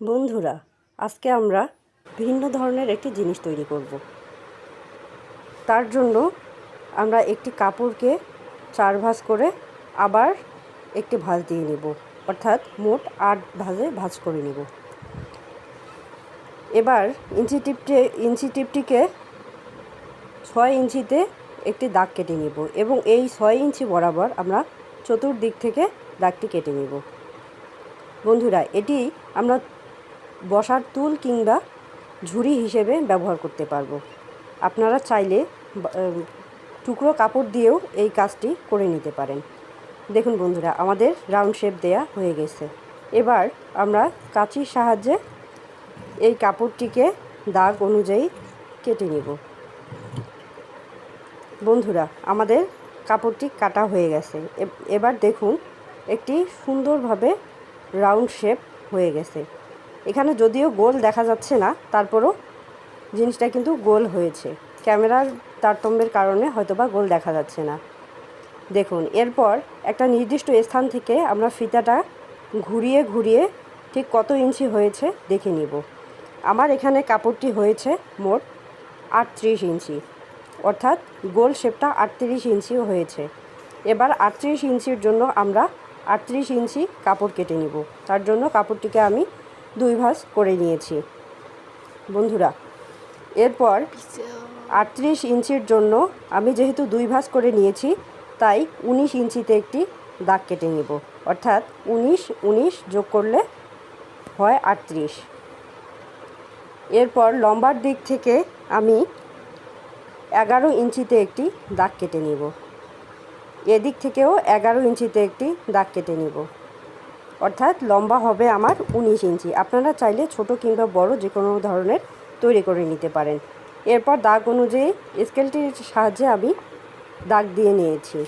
বন্ধুরা, আজকে আমরা ভিন্ন ধরনের একটি জিনিস তৈরি করব। তার জন্য আমরা একটি কাপড়কে 4 ভাঁজ করে আবার একটি ভাঁজ দিয়ে নেব, অর্থাৎ মোট 8 ভাঁজে ভাঁজ করে নেব। এবার ইঞ্চি টিপটিকে 6 ইঞ্চিতে একটি দাগ কেটে নেব এবং এই 6 ইঞ্চি বরাবর আমরা চতুর্দিক থেকে দাগটি কেটে নেব। বন্ধুরা, এটি আমরা বসার টুল কিংবা ঝুড়ি হিসেবে ব্যবহার করতে পারবো। আপনারা চাইলে টুকরো কাপড় দিয়েও এই কাজটি করে নিতে পারেন। দেখুন বন্ধুরা, আমাদের রাউন্ড শেপ দেয়া হয়ে গেছে। এবার আমরা কাঁচির সাহায্যে এই কাপড়টিকে দাগ অনুযায়ী কেটে নেব। বন্ধুরা, আমাদের কাপড়টি কাটা হয়ে গেছে। এবার দেখুন একটি সুন্দরভাবে রাউন্ড শেপ হয়ে গেছে। এখানে যদিও গোল দেখা যাচ্ছে না, তারপরও জিনিসটা কিন্তু গোল হয়েছে। ক্যামেরার তারতম্যের কারণে হয়তোবা গোল দেখা যাচ্ছে না। দেখুন, এরপর একটা নির্দিষ্ট স্থান থেকে আমরা ফিতাটা ঘুরিয়ে ঘুরিয়ে ঠিক কত ইঞ্চি হয়েছে দেখে নিব। আমার এখানে কাপড়টি হয়েছে মোট 38 ইঞ্চি, অর্থাৎ গোল শেপটা 38 ইঞ্চিও হয়েছে। এবার 38 ইঞ্চির জন্য আমরা 38 ইঞ্চি কাপড় কেটে নিব। তার জন্য কাপড়টিকে আমি 2 ভাঁজ করে নিয়েছি। বন্ধুরা, এরপর 38 ইঞ্চির জন্য আমি যেহেতু 2 ভাঁজ করে নিয়েছি, তাই 19 ইঞ্চিতে একটি দাগ কেটে নিব, অর্থাৎ 19 যোগ করলে হয় 38। এরপর লম্বার দিক থেকে আমি 11 ইঞ্চিতে একটি দাগ কেটে নিব। এদিক থেকেও 11 ইঞ্চিতে একটি দাগ কেটে নিব, অর্থাৎ লম্বা হবে আমার 19 ইঞ্চি। আপনারা চাইলে ছোট কিংবা বড় যে কোনো ধরনের তৈরি করে নিতে পারেন। এরপর দাগ অনুযায়ী স্কেলটির সাহায্যে আমি দাগ দিয়ে নিয়েছি।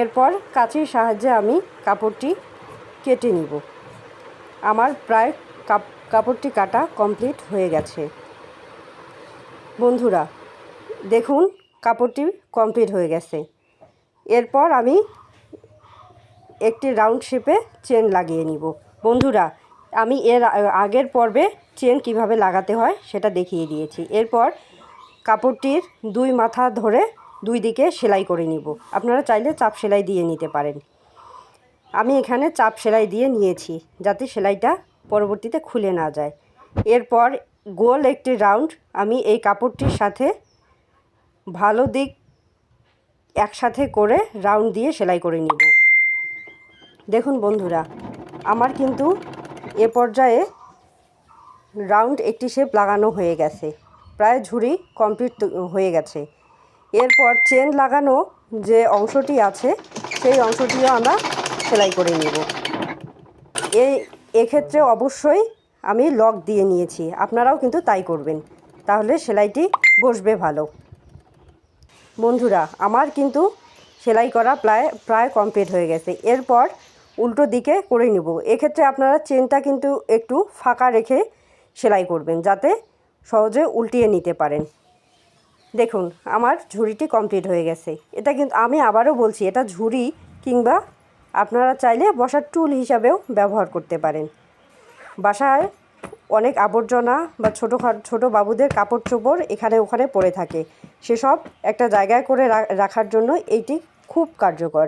এরপর কাঁচির সাহায্যে আমি কাপড়টি কেটে নিব। আমার প্রায় কাপড়টি কাটা কমপ্লিট হয়ে গেছে। বন্ধুরা, দেখুন কাপড়টি কমপ্লিট হয়ে গেছে। এরপর আমি একটি রাউন্ড শেপে চেন লাগিয়ে নিব। বন্ধুরা, আমি এর আগের পর্বে চেন কিভাবে লাগাতে হয় সেটা দেখিয়ে দিয়েছি। এরপর কাপড়টির 2 মাথা ধরে 2 দিকে সেলাই করে নিব। আপনারা চাইলে চাপ সেলাই দিয়ে নিতে পারেন। আমি এখানে চাপ সেলাই দিয়ে নিয়েছি, যাতে সেলাইটা পরবর্তীতে খুলে না যায়। এরপর গোল একটি রাউন্ড আমি এই কাপড়টির সাথে ভালো দিক একসাথে করে রাউন্ড দিয়ে সেলাই করে নিব। দেখুন বন্ধুরা, আমার কিন্তু এ পর্যায়ে রাউন্ড একটি শেপ লাগানো হয়ে গেছে, প্রায় ঝুড়ি কমপ্লিট হয়ে গেছে। এরপর চেন লাগানো যে অংশটি আছে সেই অংশটিও আমরা সেলাই করে নেব। এক্ষেত্রে অবশ্যই আমি লক দিয়ে নিয়েছি, আপনারাও কিন্তু তাই করবেন, তাহলে সেলাইটি বসবে ভালো। বন্ধুরা, আমার কিন্তু সেলাই করা প্রায় কমপ্লিট হয়ে গেছে। এরপর উল্টো দিকে করে নেব। এক্ষেত্রে আপনারা চেনটা কিন্তু একটু ফাঁকা রেখে সেলাই করবেন, যাতে সহজে উল্টিয়ে নিতে পারেন। দেখুন, আমার ঝুড়িটি কমপ্লিট হয়ে গেছে। এটা কিন্তু আমি আবারও বলছি, এটা ঝুড়ি কিংবা আপনারা চাইলে বসার টুল হিসাবেও ব্যবহার করতে পারেন। বাসায় অনেক আবর্জনা বা ছোটো বাবুদের কাপড় চোপড় এখানে ওখানে পড়ে থাকে, সেসব একটা জায়গায় করে রাখার জন্য এইটি খুব কার্যকর।